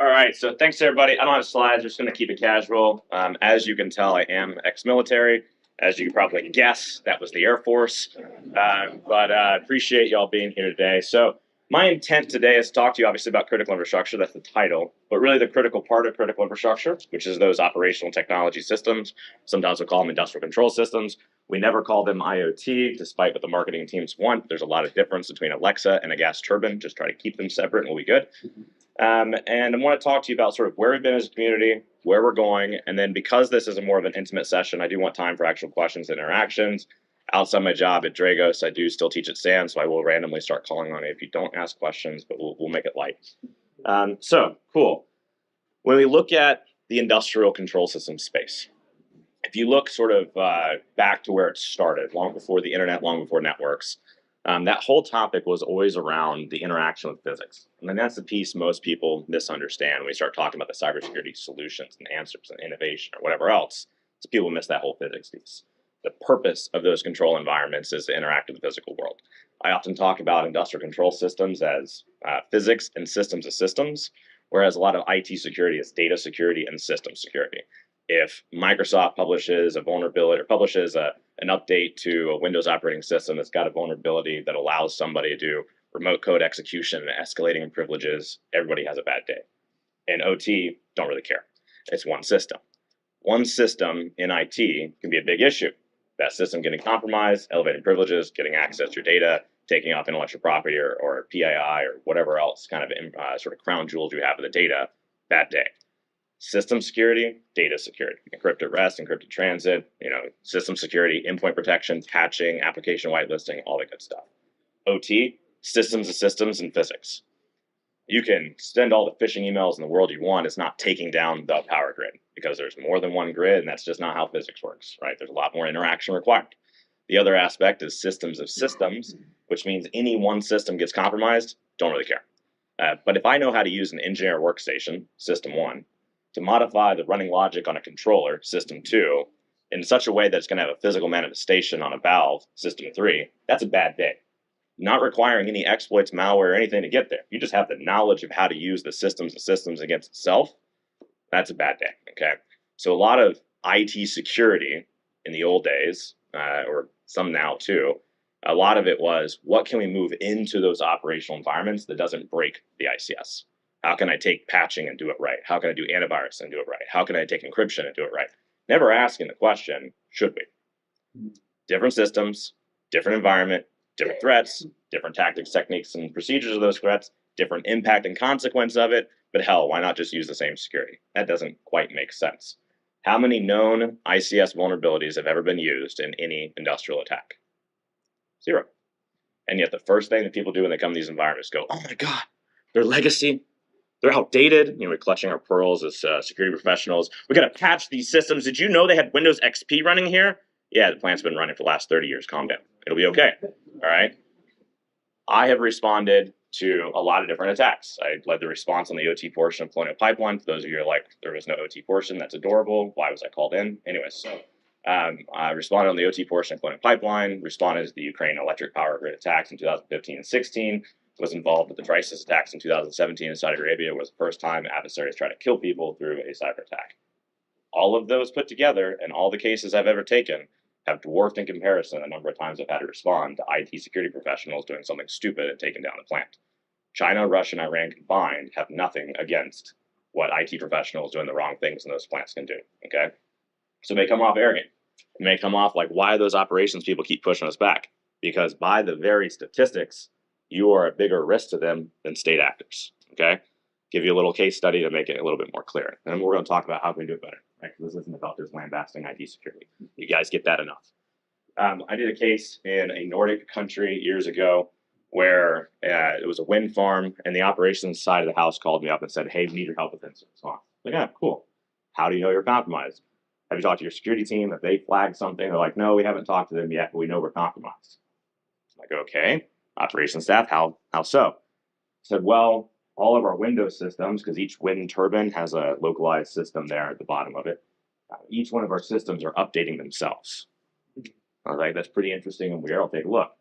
All right, so thanks everybody. I don't have slides, just going to keep it casual. As you can tell, I am ex-military. As you can probably guess, that was the Air Force. But appreciate y'all being here today. So my intent today is to talk to you obviously about critical infrastructure. That's the title, but really the critical part of critical infrastructure, which is those operational technology systems. Sometimes we call them industrial control systems. We never call them IoT, despite what the marketing teams want. There's a lot of difference between Alexa and a gas turbine. Just try to keep them separate and we'll be good. And I want to talk to you about sort of where we've been as a community, where we're going, and then because this is a more of an intimate session, I do want time for actual questions and interactions. Outside my job at Dragos, I do still teach at SAN, so I will randomly start calling on you if you don't ask questions, but we'll make it light. So, cool. When we look at the industrial control system space, if you look sort of back to where it started, long before the internet, long before networks, that whole topic was always around the interaction with physics. And then that's the piece most people misunderstand when we start talking about the cybersecurity solutions and answers and innovation or whatever else. So people miss that whole physics piece. The purpose of those control environments is to interact with the physical world. I often talk about industrial control systems as physics and systems of systems, whereas a lot of IT security is data security and system security. If Microsoft publishes a vulnerability or publishes an update to a Windows operating system that's got a vulnerability that allows somebody to do remote code execution and escalating in privileges, everybody has a bad day. And OT don't really care. It's one system. One system in IT can be a big issue. That system getting compromised, elevating privileges, getting access to your data, taking off intellectual property or PII or whatever else kind of sort of crown jewels you have of the data, bad day. System security, data security, encrypted rest, encrypted transit, system security, endpoint protection, patching, application whitelisting, all that good stuff. OT, systems of systems and physics. You can send all the phishing emails in the world you want. It's not taking down the power grid because there's more than one grid, and that's just not how physics works, right? There's a lot more interaction required. The other aspect is systems of systems, which means any one system gets compromised, don't really care. But if I know how to use an engineer workstation, system one, to modify the running logic on a controller, system two, in such a way that it's going to have a physical manifestation on a valve, system three, that's a bad day. Not requiring any exploits, malware, or anything to get there. You just have the knowledge of how to use the systems and systems against itself. That's a bad day, okay? So a lot of IT security in the old days, or some now too, a lot of it was, what can we move into those operational environments that doesn't break the ICS? How can I take patching and do it right? How can I do antivirus and do it right? How can I take encryption and do it right? Never asking the question, should we? Different systems, different environment, different threats, different tactics, techniques, and procedures of those threats, different impact and consequence of it, but hell, why not just use the same security? That doesn't quite make sense. How many known ICS vulnerabilities have ever been used in any industrial attack? 0. And yet the first thing that people do when they come to these environments go, oh my God, they're legacy. They're outdated. We're clutching our pearls as security professionals. We got to patch these systems. Did you know they had Windows XP running here? Yeah, the plant's been running for the last 30 years. Calm down. It'll be okay. All right. I have responded to a lot of different attacks. I led the response on the OT portion of Colonial Pipeline. For those of you who are like, there was no OT portion. That's adorable. Why was I called in? Anyways, so I responded on the OT portion of Colonial Pipeline, responded to the Ukraine electric power grid attacks in 2015 and 16, was involved with the crisis attacks in 2017 in Saudi Arabia. Was the first time adversaries tried to kill people through a cyber attack. All of those put together and all the cases I've ever taken have dwarfed in comparison the number of times I've had to respond to IT security professionals doing something stupid and taking down the plant. China, Russia, and Iran combined have nothing against what IT professionals doing the wrong things in those plants can do, okay? So it may come off arrogant. It may come off like, why those operations people keep pushing us back? Because by the very statistics, you are a bigger risk to them than state actors, okay? Give you a little case study to make it a little bit more clear. And then we're going to talk about how we can do it better, right? Because this isn't about just lambasting IT security. You guys get that enough. I did a case in a Nordic country years ago where it was a wind farm, and the operations side of the house called me up and said, hey, we need your help with this. So I'm like, yeah, cool. How do you know you're compromised? Have you talked to your security team? Have they flagged something? They're like, no, we haven't talked to them yet, but we know we're compromised. I'm like, okay. Operations staff, how so? I said, well, all of our Windows systems, because each wind turbine has a localized system there at the bottom of it, each one of our systems are updating themselves. I was like, that's pretty interesting and weird. I'll take a look.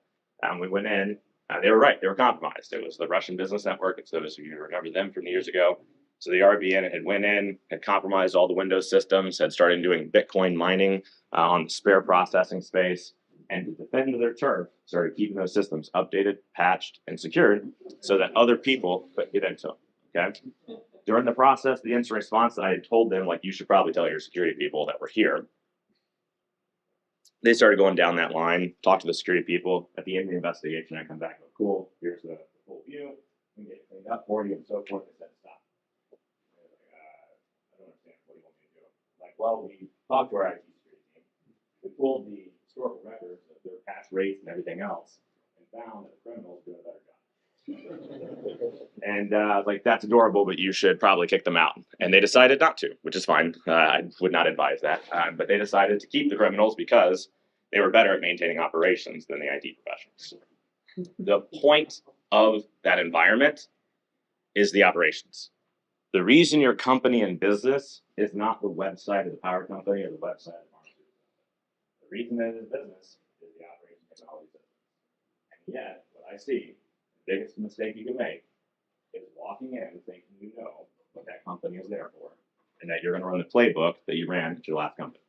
And we went in. They were right. They were compromised. It was the Russian business network. It's those of you who remember them from years ago. So the RBN had went in, had compromised all the Windows systems, had started doing Bitcoin mining on the spare processing space, and to defend their turf, started keeping those systems updated, patched, and secured so that other people couldn't get into them. Okay. During the process, the incident response that I had told them, like, you should probably tell your security people that were here. They started going down that line, talk to the security people. At the end of the investigation, I come back and go, cool, here's the full view. We can get it cleaned up for you and so forth. They said, stop. I don't understand. What do you want me to do? Like, well, we talked to our IT security team. We pulled the historical records of their past rates and everything else and found that the criminals doing a better job. And like, that's adorable, but you should probably kick them out. And they decided not to, which is fine. I would not advise that. But they decided to keep the criminals because they were better at maintaining operations than the IT professionals. The point of that environment is the operations. The reason your company in business is not the website of the power company or the website of the pharmaceutical company. The reason it is business is the operation technology system. And yet, what I see, the biggest mistake you can make is walking in thinking you know what that company is there for, and that you're going to run the playbook that you ran at your last company.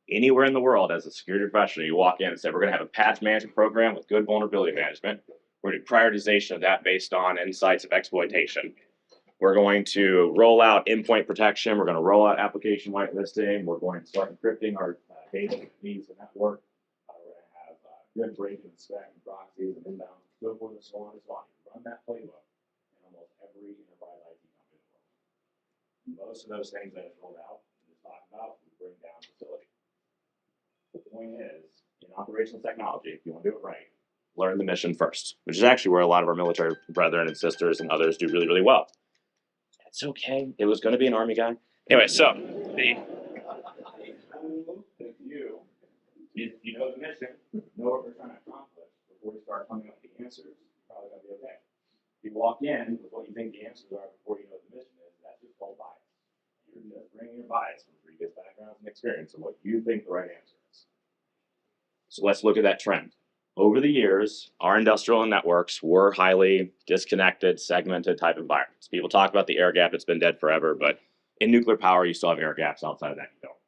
Anywhere in the world, as a security professional, you walk in and say, we're going to have a patch management program with good vulnerability management. We're going to do prioritization of that based on insights of exploitation. We're going to roll out endpoint protection. We're going to roll out application whitelisting. We're going to start encrypting our data that needs the network. We're going to have good break and inspect and proxies and inbound, so forth and so on and so on. Run that playbook in almost every enterprise IT company in the world. Most of those things that it's rolled out and talked about, we bring down facility. The point is, in operational technology, if you want to do it right, learn the mission first, which is actually where a lot of our military brethren and sisters and others do really, really well. It's okay. It was going to be an Army guy. Anyway, so if you know the mission, know what we're trying to accomplish before you start coming up with the answers, you're probably going to be okay. If you walk in with what you think the answers are before you know what the mission is, that's just called bias. You're just bringing your bias from previous backgrounds and experience of what you think the right answer is. So let's look at that trend. Over the years, our industrial networks were highly disconnected, segmented type environments. People talk about the air gap, it's been dead forever, but in nuclear power, you still have air gaps. Outside of that, you don't.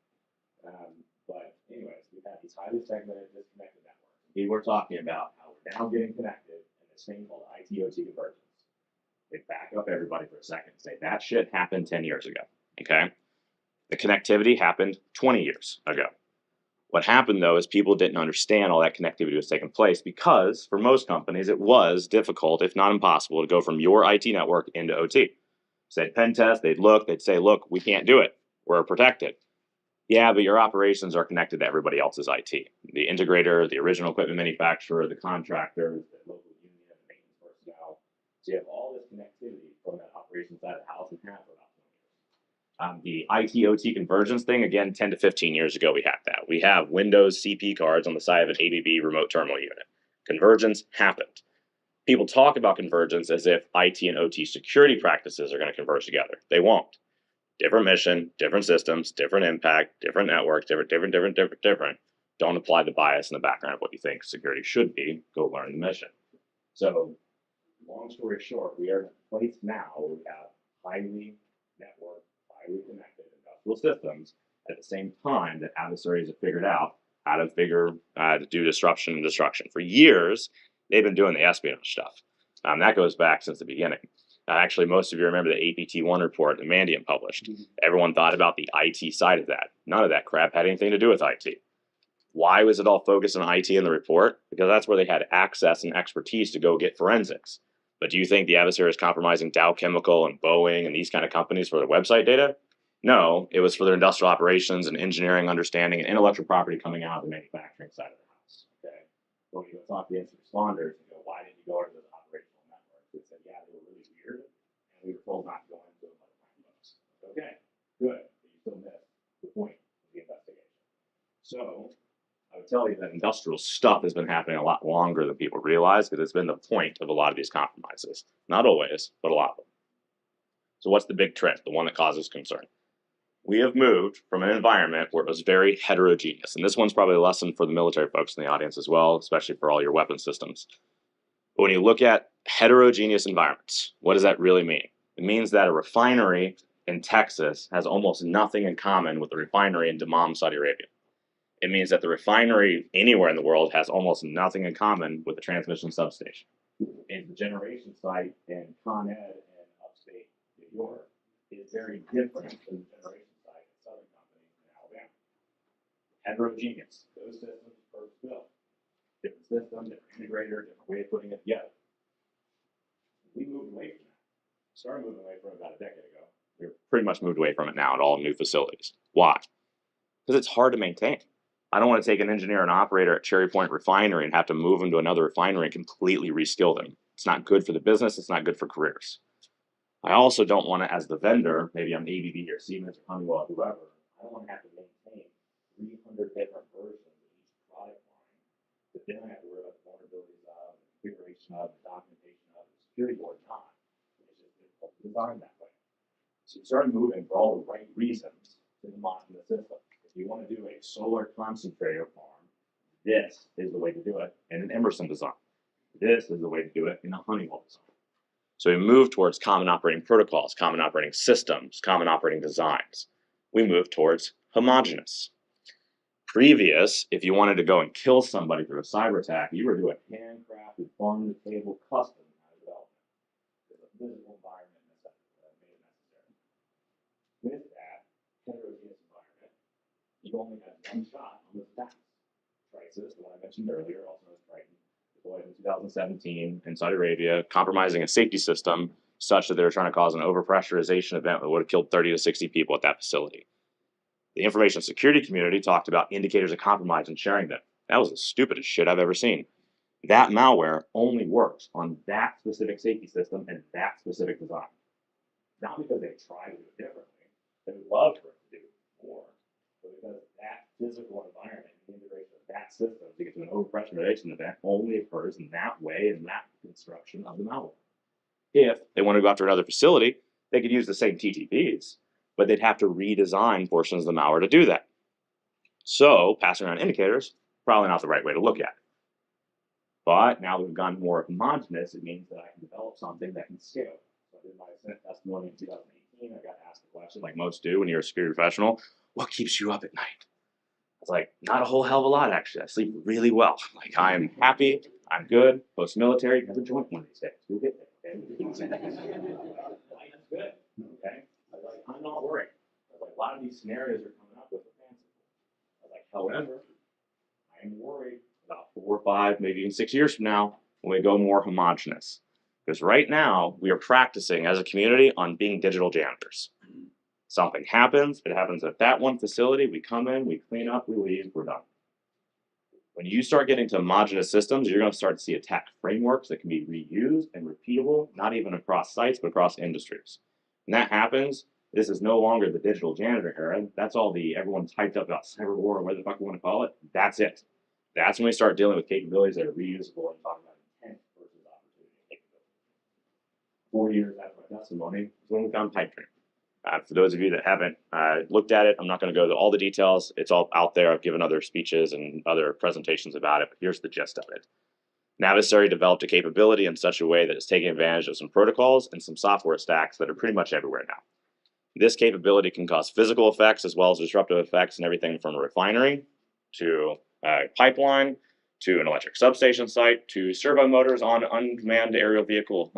But anyways, we've had these highly segmented, disconnected networks. People are talking about how we're now getting connected in this thing called IT-OT convergence. They back up everybody for a second and say, that shit happened 10 years ago, okay? The connectivity happened 20 years ago. What happened, though, is people didn't understand all that connectivity was taking place because, for most companies, it was difficult, if not impossible, to go from your IT network into OT. So they'd pen test, they'd look, they'd say, look, we can't do it. We're protected. Yeah, but your operations are connected to everybody else's IT. The integrator, the original equipment manufacturer, the contractor, the local union, the maintenance personnel. So you have all this connectivity from that operations side of the house and half of it. The IT-OT convergence thing, again, 10 to 15 years ago, we had that. We have Windows CP cards on the side of an ABB remote terminal unit. Convergence happened. People talk about convergence as if IT and OT security practices are going to converge together. They won't. Different mission, different systems, different impact, different networks, different. Don't apply the bias in the background of what you think security should be. Go learn the mission. So, long story short, we are in a place now where we have highly networked, highly connected industrial systems at the same time that adversaries have figured out how to do disruption and destruction. For years, they've been doing the espionage stuff. That goes back since the beginning. Actually, most of you remember the APT1 report that Mandiant published. Everyone thought about the IT side of that. None of that crap had anything to do with IT. Why was it all focused on IT in the report? Because that's where they had access and expertise to go get forensics. But do you think the adversary is compromising Dow Chemical and Boeing and these kind of companies for their website data? No, it was for their industrial operations and engineering understanding and intellectual property coming out of the manufacturing side of the house. Okay. When you go talk to the incident responders and go, why did you go to those operational networks? They said, yeah, they were really weird, and we were told not to go into them by the time books. Okay, good. But you still missed the point of the investigation. So I would tell you that industrial stuff has been happening a lot longer than people realize because it's been the point of a lot of these compromises. Not always, but a lot of them. So what's the big trend, the one that causes concern? We have moved from an environment where it was very heterogeneous. And this one's probably a lesson for the military folks in the audience as well, especially for all your weapon systems. But when you look at heterogeneous environments, what does that really mean? It means that a refinery in Texas has almost nothing in common with the refinery in Dammam, Saudi Arabia. It means that the refinery anywhere in the world has almost nothing in common with the transmission substation. And the generation site in Con Ed and upstate New York is very different than the generation site in Southern Company in Alabama. Heterogeneous. Those systems are built. Different system, different integrator, different way of putting it together. We moved away from that. Started moving away from it about a decade ago. We've pretty much moved away from it now at all new facilities. Why? Because it's hard to maintain. I don't want to take an engineer and operator at Cherry Point Refinery and have to move them to another refinery and completely reskill them. It's not good for the business. It's not good for careers. I also don't want to, as the vendor, maybe I'm ABB or Siemens or Honeywell or whoever, I don't want to have to maintain 300 different versions of each product line that then I have to worry about the vulnerabilities of, the configuration of, the documentation of, the security board not. It's just difficult to design that way. So we started moving for all the right reasons to the modular system. If you want to do a solar concentrator farm, this is the way to do it in an Emerson design. This is the way to do it in a Honeywell design. So we moved towards common operating protocols, common operating systems, common operating designs. We moved towards homogeneous. Previous, if you wanted to go and kill somebody through a cyber attack, you were doing handcrafted, farm-to-table custom development. There's a physical environment made it necessary. With that heterogeneous environment, you only had one shot on the attacks. Crisis, the one I mentioned earlier, also known as Triton, deployed in 2017 in Saudi Arabia, compromising a safety system such that they were trying to cause an overpressurization event that would have killed 30 to 60 people at that facility. The information security community talked about indicators of compromise and sharing them. That was the stupidest shit I've ever seen. That malware only works on that specific safety system and that specific design. Not because they tried to do it differently, they would love for it to do more, but because that physical environment, the integration of that system to get to an overpressurization event only occurs in that way, in that construction of the malware. If they want to go after another facility, they could use the same TTPs, but they'd have to redesign portions of the malware to do that. So passing around indicators, probably not the right way to look at it. But now that we've gone more homogeneous, it means that I can develop something that can scale. So I did my testimony in 2018. I got asked the question, like most do when you're a security professional, what keeps you up at night? I was like, not a whole hell of a lot, actually. I sleep really well. Like, I'm happy, I'm good, post-military, never joined one of these days. We'll get there, okay? Life's good, okay? I was like, I'm not worried. I was like, a lot of these scenarios are coming up with are fanciful. I was like, however, I am worried about 4 or 5, maybe even 6 years from now when we go more homogenous. Because right now, we are practicing as a community on being digital janitors. Something happens, it happens at that one facility, we come in, we clean up, we leave, we're done. When you start getting to homogeneous systems, you're going to start to see attack frameworks that can be reused and repeatable, not even across sites, but across industries. When that happens, this is no longer the digital janitor era. That's all everyone's hyped up about cyber war or whatever the fuck you want to call it. That's it. That's when we start dealing with capabilities that are reusable and talking about intent versus opportunity capability. 4 years after my testimony is when we found pipe dream. For those of you that haven't looked at it, I'm not going to go to all the details. It's all out there. I've given other speeches and other presentations about it, but here's the gist of it. An adversary developed a capability in such a way that it's taking advantage of some protocols and some software stacks that are pretty much everywhere now. This capability can cause physical effects as well as disruptive effects in everything from a refinery to a pipeline to an electric substation site to servo motors on unmanned aerial vehicle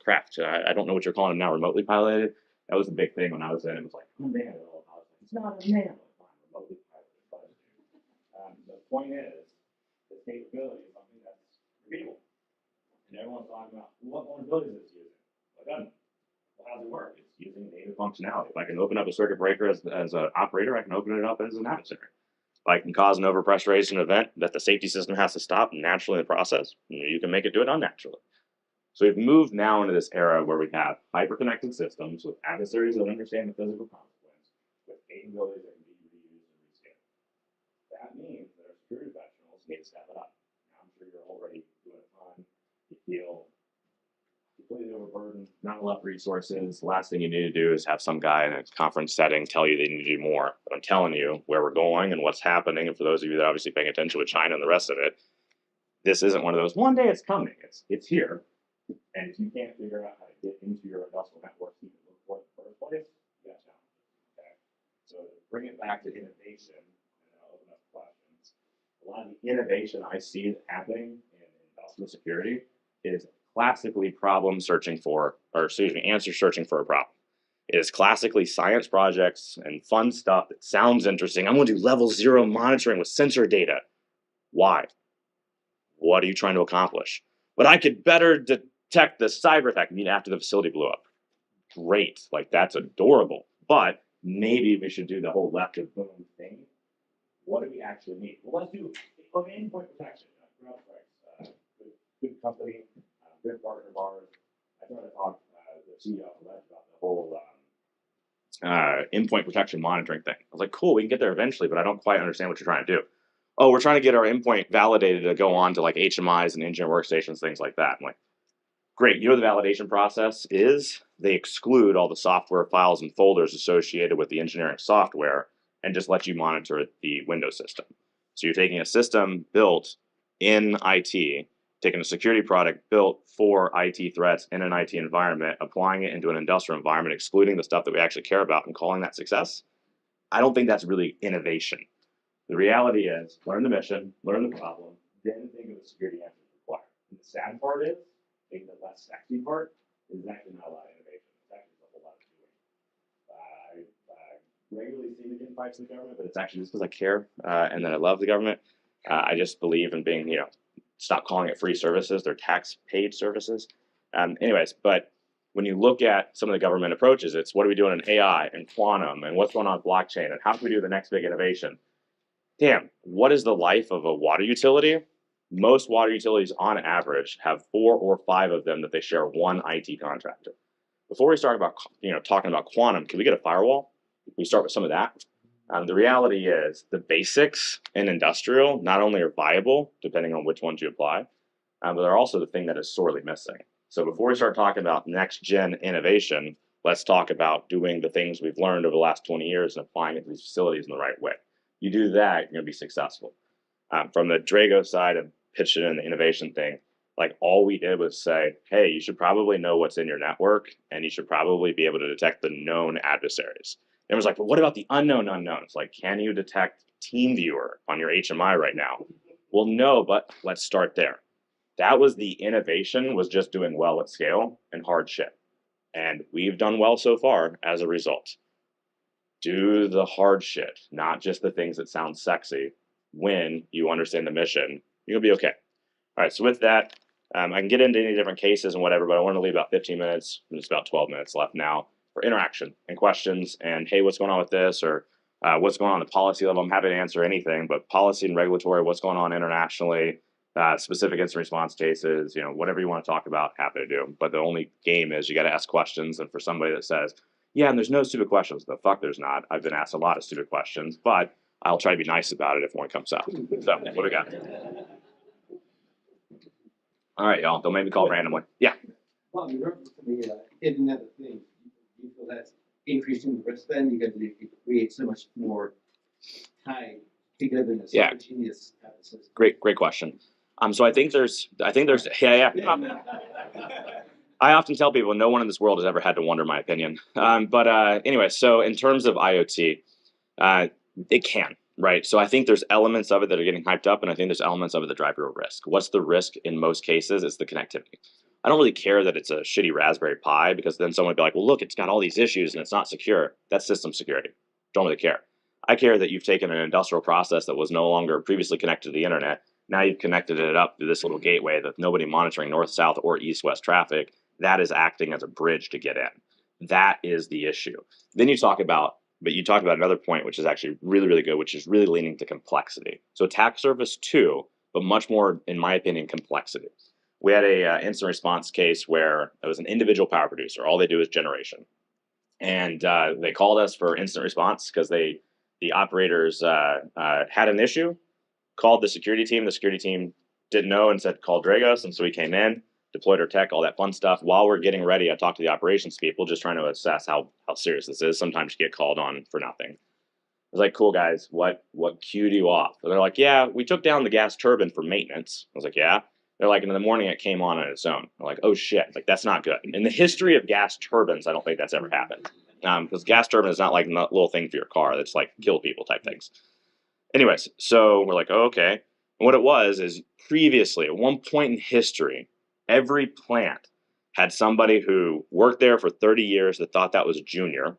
craft. I don't know what you're calling them now, remotely piloted. That was the big thing when I was in. It was like, unmanned. I was like, it's not unmanned. Remotely piloted. The point is, this capability is something that's repeatable. And everyone's talking about, what vulnerabilities is it using? Well, how does it work? It's using native functionality. If I can open up a circuit breaker as an operator, I can open it up as an adversary. If I can cause an overpressurization event that the safety system has to stop naturally in the process, you can make it do it unnaturally. So we've moved now into this era where we have hyper-connected systems with adversaries that understand the physical consequence, with capabilities that can be reused and rescaled. That means that our security professionals need to step it up. Now, I'm sure you're already doing a ton. You feel completely overburdened, not enough resources. The last thing you need to do is have some guy in a conference setting tell you they need to do more. But I'm telling you where we're going and what's happening. And for those of you that are obviously paying attention with China and the rest of it, this isn't one of those, one day it's coming. It's here. And if you can't figure out how to get into your industrial network to even look for it in the first place, you got challenges. Okay. So to bring it back to innovation, and I'll open up questions. A lot of the innovation I see happening in industrial security is classically problem searching for, or excuse me, answer searching for a problem. It is classically science projects and fun stuff that sounds interesting. I'm going to do level 0 monitoring with sensor data. Why? What are you trying to accomplish? But I could better detect the cyber attack. I mean, after the facility blew up. Great. Like, that's adorable. But maybe we should do the whole left of boom thing. What do we actually need? Well, let's do endpoint protection. Good company, good partner of ours. I tried to talk to the CEO of Laurel about the whole endpoint protection monitoring thing. I was like, cool, we can get there eventually, but I don't quite understand what you're trying to do. Oh, we're trying to get our endpoint validated to go on to like HMIs and engineer workstations, things like that. I'm like, great. You know what the validation process is? They exclude all the software files and folders associated with the engineering software and just let you monitor the Windows system. So you're taking a system built in IT, taking a security product built for IT threats in an IT environment, applying it into an industrial environment, excluding the stuff that we actually care about and calling that success. I don't think that's really innovation. The reality is learn the mission, learn the problem, then think of the security answers required. And the sad part is, I think the less sexy part is actually not a lot of innovation. It's actually a whole lot of doing. I regularly see the infights in the government, but it's actually just because I care and that I love the government. I just believe in being, stop calling it free services. They're tax-paid services. Anyways, but when you look at some of the government approaches, it's what are we doing in AI and quantum and what's going on with blockchain and how can we do the next big innovation? Damn, what is the life of a water utility? Most water utilities on average have 4 or 5 of them that they share one IT contractor. Before we start about, talking about quantum, can we get a firewall? Can we start with some of that? The reality is the basics in industrial not only are viable, depending on which ones you apply, but they're also the thing that is sorely missing. So before we start talking about next gen innovation, let's talk about doing the things we've learned over the last 20 years and applying it to these facilities in the right way. You do that, you're going to be successful. From the Dragos side of pitching in the innovation thing, like all we did was say, hey, you should probably know what's in your network and you should probably be able to detect the known adversaries. It was like, but what about the unknown unknowns? Like, can you detect TeamViewer on your HMI right now? Well, no, but let's start there. That was the innovation, was just doing well at scale and hard shit. And we've done well so far as a result. Do the hard shit, not just the things that sound sexy. When you understand the mission, you'll be okay. All right, so with that, I can get into any different cases and whatever, but I want to leave about 15 minutes, and it's about 12 minutes left now, for interaction and questions and, hey, what's going on with this? Or what's going on at the policy level? I'm happy to answer anything, but policy and regulatory, what's going on internationally, specific incident response cases, whatever you want to talk about, happy to do. But the only game is you got to ask questions. And for somebody that says, yeah, and there's no stupid questions, the fuck there's not. I've been asked a lot of stupid questions, but I'll try to be nice about it if one comes up. So what do we got? All right, y'all. Don't make me call randomly. Yeah. Well, you referenced to the Internet of Things. Do you feel that's increasing the risk then? Because you create so much more tied togetherness. Yeah. Great question. So I think there's. Yeah. I often tell people no one in this world has ever had to wonder my opinion. Anyway, so in terms of IoT, it can. Right. So I think there's elements of it that are getting hyped up, and I think there's elements of it that drive real risk. What's the risk in most cases? It's the connectivity. I don't really care that it's a shitty Raspberry Pi, because then someone would be like, well, look, it's got all these issues and it's not secure. That's system security. Don't really care. I care that you've taken an industrial process that was no longer previously connected to the internet. Now you've connected it up through this little gateway that nobody monitoring north, south, or east-west traffic. That is acting as a bridge to get in. That is the issue. Then you talk about another point, which is actually really, really good, which is really leaning to complexity. So attack surface 2, but much more, in my opinion, complexity. We had a incident response case where it was an individual power producer. All they do is generation. And they called us for incident response because the operators had an issue, called the security team. The security team didn't know and said, call Dragos. And so we came in, deployed our tech, all that fun stuff. While we're getting ready, I talked to the operations people, just trying to assess how serious this is. Sometimes you get called on for nothing. I was like, cool, guys, what queued you off? And they're like, yeah, we took down the gas turbine for maintenance. I was like, yeah. They're like, in the morning it came on its own. They're like, oh shit, like that's not good. In the history of gas turbines, I don't think that's ever happened. Because gas turbine is not like a little thing for your car that's like kill people type things. Anyways, so we're like, oh, okay. And what it was is previously, at one point in history, every plant had somebody who worked there for 30 years that thought that was a junior,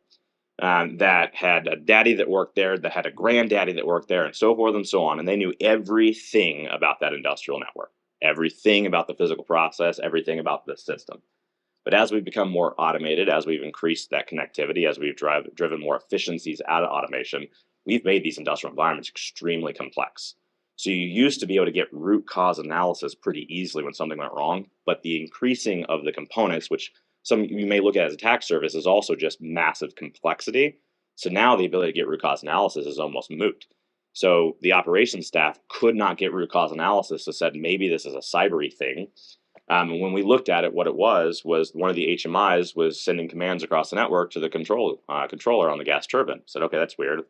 that had a daddy that worked there, that had a granddaddy that worked there, and so forth and so on. And they knew everything about that industrial network, everything about the physical process, everything about the system. But as we've become more automated, as we've increased that connectivity, as we've driven more efficiencies out of automation, we've made these industrial environments extremely complex. So you used to be able to get root cause analysis pretty easily when something went wrong, but the increasing of the components, which some you may look at as attack surface, is also just massive complexity. So now the ability to get root cause analysis is almost moot. So the operations staff could not get root cause analysis, so said maybe this is a cybery thing. And when we looked at it, what it was one of the HMIs was sending commands across the network to the controller on the gas turbine. Said, okay, that's weird.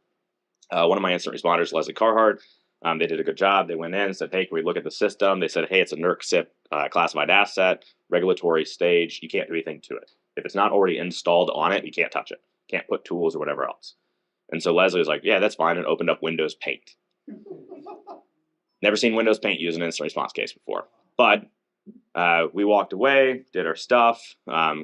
One of my incident responders, Leslie Carhart, they did a good job. They went in and said, hey, can we look at the system? They said, hey, it's a NERC SIP classified asset, regulatory stage. You can't do anything to it. If it's not already installed on it, you can't touch it. Can't put tools or whatever else. And so Leslie was like, yeah, that's fine, and opened up Windows Paint. Never seen Windows Paint use an incident response case before. But we walked away, did our stuff,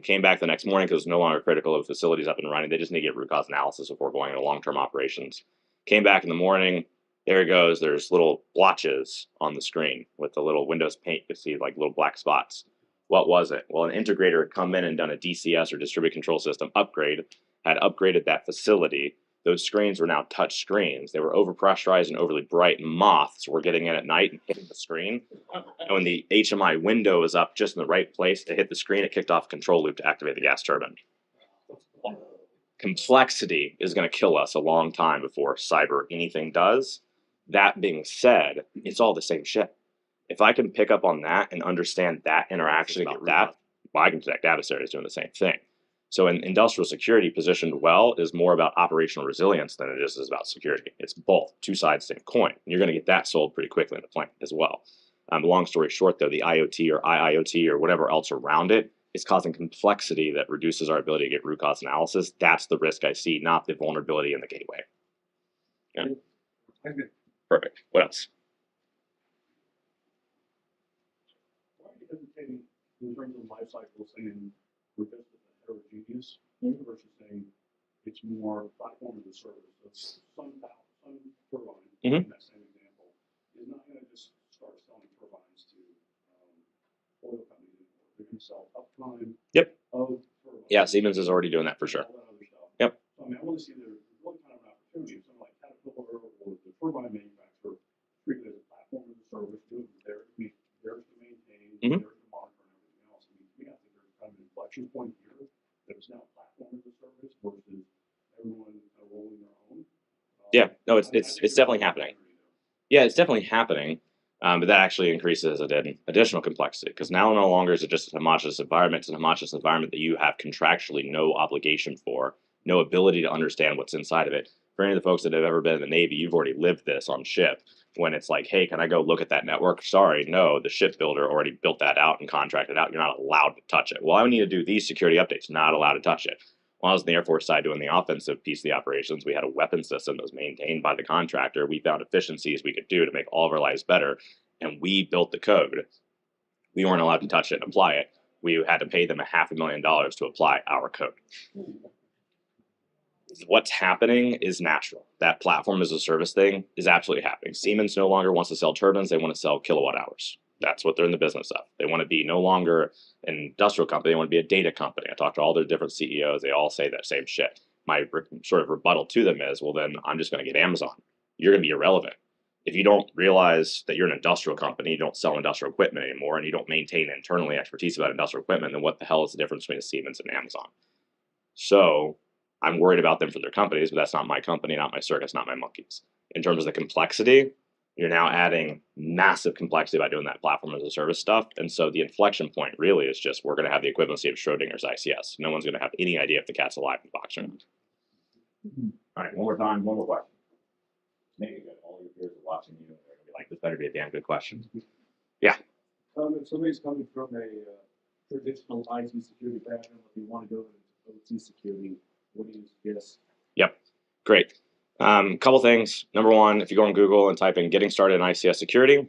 came back the next morning because it was no longer critical of facilities up and running. They just need to get root cause analysis before going into long-term operations. Came back in the morning. There it goes. There's little blotches on the screen with the little Windows Paint. You see like little black spots. What was it? Well, an integrator had come in and done a DCS or distributed control system upgrade, had upgraded that facility. Those screens were now touch screens. They were overpressurized and overly bright. Moths were getting in at night and hitting the screen. And when the HMI window was up just in the right place to hit the screen, it kicked off a control loop to activate the gas turbine. Complexity is going to kill us a long time before cyber anything does. That being said, it's all the same shit. If I can pick up on that and understand that interaction about that, well, I can detect adversaries doing the same thing. So in industrial security, positioned well, is more about operational resilience than it is about security. It's both, two sides of the same coin. And you're going to get that sold pretty quickly in the plant as well. Long story short, though, the IoT or IIoT or whatever else around it is causing complexity that reduces our ability to get root cause analysis. That's the risk I see, not the vulnerability in the gateway. Yeah. Perfect. What else? Why are you hesitating in terms of life cycle saying we're just heterogeneous versus saying it's more platform as a service? That's some turbine, in that same example, is not going to just start selling turbines to oil companies anymore. They're going to sell uptime. Yep. Of turbines. Yeah, Siemens is already doing that for sure. All that other stuff. Yep. So, I mean, I want to see there's really kind of an opportunity. Something like Caterpillar or the turbine manufacturer treat it as a platform as a service, doing theirs to maintain, theirs to monitor, and everything else. I mean, we have to there's kind of an inflection point here that it's now platform as a service versus everyone kind of rolling their own. Yeah, no, it's definitely happening. Yeah, it's definitely happening. But that actually increases additional complexity because now no longer is it just a homogeneous environment. It's a homogeneous environment that you have contractually no obligation for, no ability to understand what's inside of it. For any of the folks that have ever been in the Navy, you've already lived this on ship. When it's like, hey, can I go look at that network? Sorry, no, the shipbuilder already built that out and contracted out. You're not allowed to touch it. Well, I need to do these security updates. Not allowed to touch it. While I was in the Air Force side doing the offensive piece of the operations, we had a weapon system that was maintained by the contractor. We found efficiencies we could do to make all of our lives better, and we built the code. We weren't allowed to touch it and apply it. We had to pay them $500,000 to apply our code. What's happening is natural. That platform as a service thing is absolutely happening. Siemens no longer wants to sell turbines. They want to sell kilowatt hours. That's what they're in the business of. They want to be no longer an industrial company. They want to be a data company. I talked to all their different CEOs. They all say that same shit. My sort of rebuttal to them is, well, then I'm just going to get Amazon. You're going to be irrelevant. If you don't realize that you're an industrial company, you don't sell industrial equipment anymore, and you don't maintain internally expertise about industrial equipment, then what the hell is the difference between a Siemens and Amazon? So I'm worried about them for their companies, but that's not my company, not my circus, not my monkeys. In terms of the complexity, you're now adding massive complexity by doing that platform as a service stuff. And so the inflection point really is just we're going to have the equivalency of Schrodinger's ICS. No one's going to have any idea if the cat's alive in the box or not. All right, one more time, one more question. Maybe good. All your peers are watching you, and they're going to be like, this better be a damn good question. Yeah. If somebody's coming from a traditional IT security background, if you want to go into OT security, what do you suggest? Yep, great. Couple things. Number one, if you go on Google and type in "getting started in ICS security"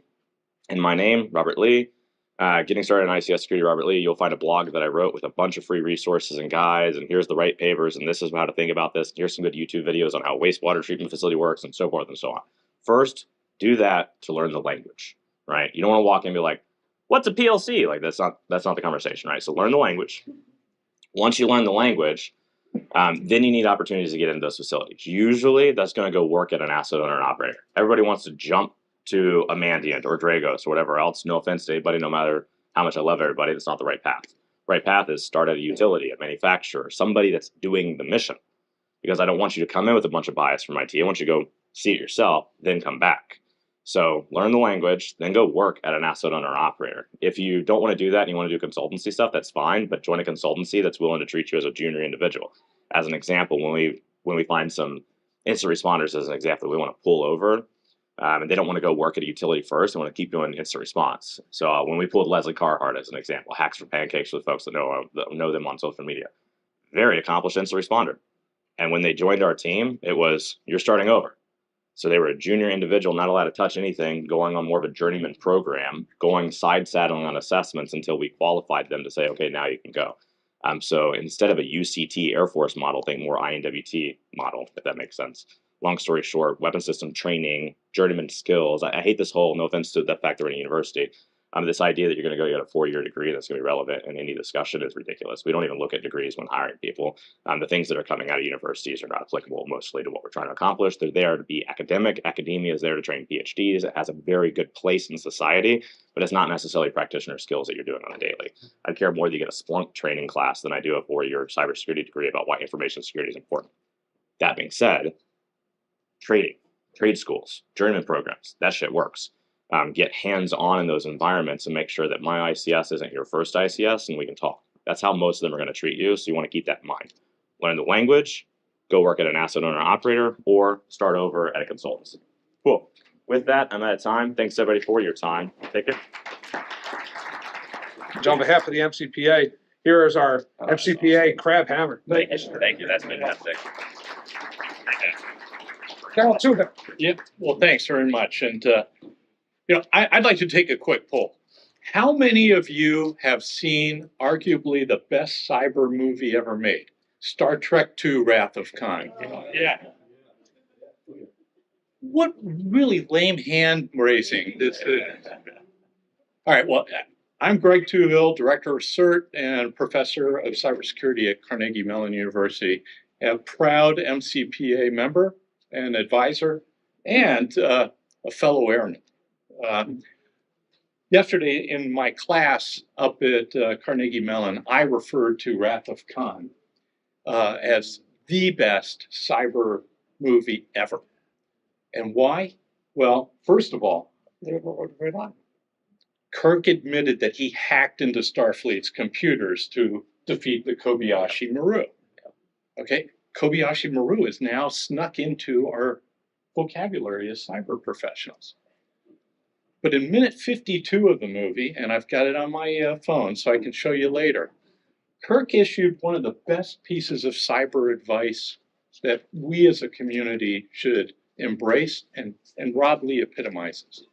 and my name, Robert Lee, getting started in ICS security, Robert Lee, you'll find a blog that I wrote with a bunch of free resources and guides, and here's the right papers, and this is how to think about this. Here's some good YouTube videos on how wastewater treatment facility works, and so forth and so on. First, do that to learn the language, right? You don't want to walk in and be like, "What's a PLC?" Like that's not the conversation, right? So learn the language. Once you learn the language, then you need opportunities to get into those facilities. Usually, that's going to go work at an asset owner and operator. Everybody wants to jump to a Mandiant or Dragos or whatever else. No offense to anybody, no matter how much I love everybody, that's not the right path. Right path is start at a utility, a manufacturer, somebody that's doing the mission. Because I don't want you to come in with a bunch of bias from IT. I want you to go see it yourself, then come back. So learn the language, then go work at an asset owner or operator. If you don't want to do that and you want to do consultancy stuff, that's fine, but join a consultancy that's willing to treat you as a junior individual. As an example, when we find some incident responders as an example, we want to pull over, and they don't want to go work at a utility first. They want to keep doing instant response. So when we pulled Leslie Carhart as an example, Hacks for Pancakes for the folks that know them on social media, very accomplished incident responder. And when they joined our team, it was, you're starting over. So they were a junior individual, not allowed to touch anything, going on more of a journeyman program, going side saddling on assessments until we qualified them to say, okay, now you can go. So instead of a UCT Air Force model, think more INWT model, if that makes sense. Long story short, weapon system training, journeyman skills. I hate this whole, no offense to the fact that we're in a university, this idea that you're going to go get a 4-year degree that's going to be relevant in any discussion is ridiculous. We don't even look at degrees when hiring people. The things that are coming out of universities are not applicable mostly to what we're trying to accomplish. They're there to be academic. Academia is there to train PhDs. It has a very good place in society, but it's not necessarily practitioner skills that you're doing on a daily. I'd care more that you get a Splunk training class than I do a 4-year cybersecurity degree about why information security is important. That being said, trading, trade schools, journeyman programs, that shit works. Get hands-on in those environments and make sure that my ICS isn't your first ICS and we can talk. That's how most of them are going to treat you, so you want to keep that in mind. Learn the language, go work at an asset owner operator, or start over at a consultancy. Cool. With that, I'm out of time. Thanks everybody for your time. Take care. On behalf of the MCPA, here is our MCPA crab hammer. Thank you. That's fantastic. Carol, too. Yeah, well, thanks very much. And, I'd like to take a quick poll. How many of you have seen arguably the best cyber movie ever made? Star Trek II, Wrath of Khan. Yeah. What really lame hand raising this is. All right, well, I'm Greg Tuhill, Director of CERT and Professor of Cybersecurity at Carnegie Mellon University, a proud MCPA member and advisor, and a fellow airman. Yesterday in my class up at Carnegie Mellon, I referred to Wrath of Khan as the best cyber movie ever. And why? Well, first of all, Kirk admitted that he hacked into Starfleet's computers to defeat the Kobayashi Maru. Okay, Kobayashi Maru is now snuck into our vocabulary as cyber professionals. But in minute 52 of the movie, and I've got it on my phone so I can show you later, Kirk issued one of the best pieces of cyber advice that we as a community should embrace, and Rob Lee epitomizes.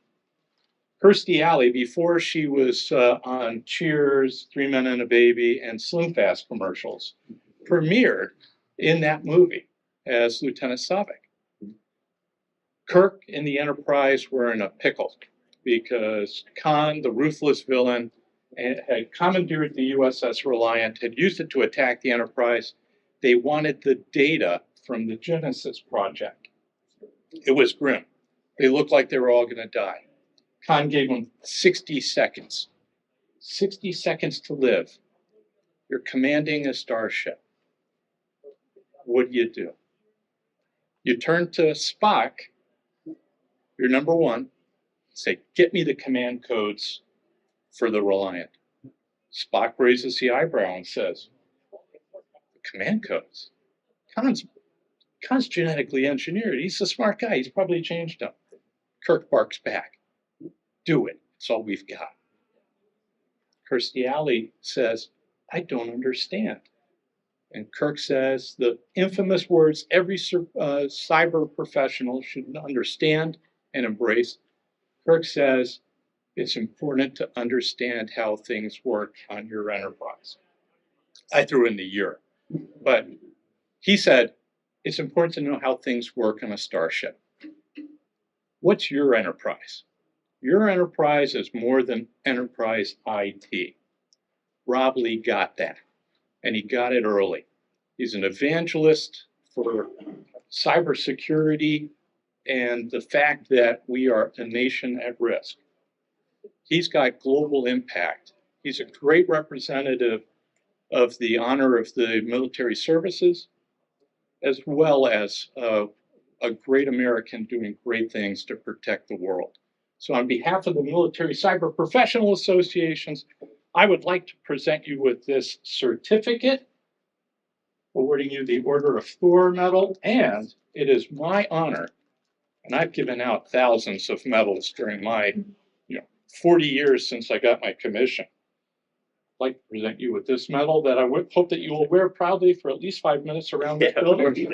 Kirstie Alley, before she was on Cheers, 3 Men and a Baby, and Slim Fast commercials, premiered in that movie as Lieutenant Saavik. Kirk and the Enterprise were in a pickle because Khan, the ruthless villain, had commandeered the USS Reliant, had used it to attack the Enterprise. They wanted the data from the Genesis project. It was grim. They looked like they were all going to die. Khan gave them 60 seconds. 60 seconds to live. You're commanding a starship. What do? You turn to Spock, you're number one, say, get me the command codes for the Reliant. Spock raises the eyebrow and says, command codes? Khan's genetically engineered. He's a smart guy. He's probably changed them. Kirk barks back. Do it. It's all we've got. Kirstie Alley says, I don't understand. And Kirk says the infamous words every cyber professional should understand and embrace. Kirk says, it's important to understand how things work on your enterprise. I threw in the year, but he said, it's important to know how things work on a starship. What's your enterprise? Your enterprise is more than enterprise IT. Rob Lee got that, and he got it early. He's an evangelist for cybersecurity and the fact that we are a nation at risk. He's got global impact. He's a great representative of the honor of the military services, as well as a great American doing great things to protect the world. So on behalf of the Military Cyber Professional Associations, I would like to present you with this certificate, awarding you the Order of Thor medal, and it is my honor, and I've given out thousands of medals during my 40 years since I got my commission. I'd like to present you with this medal that I would hope that you will wear proudly for at least 5 minutes around the building.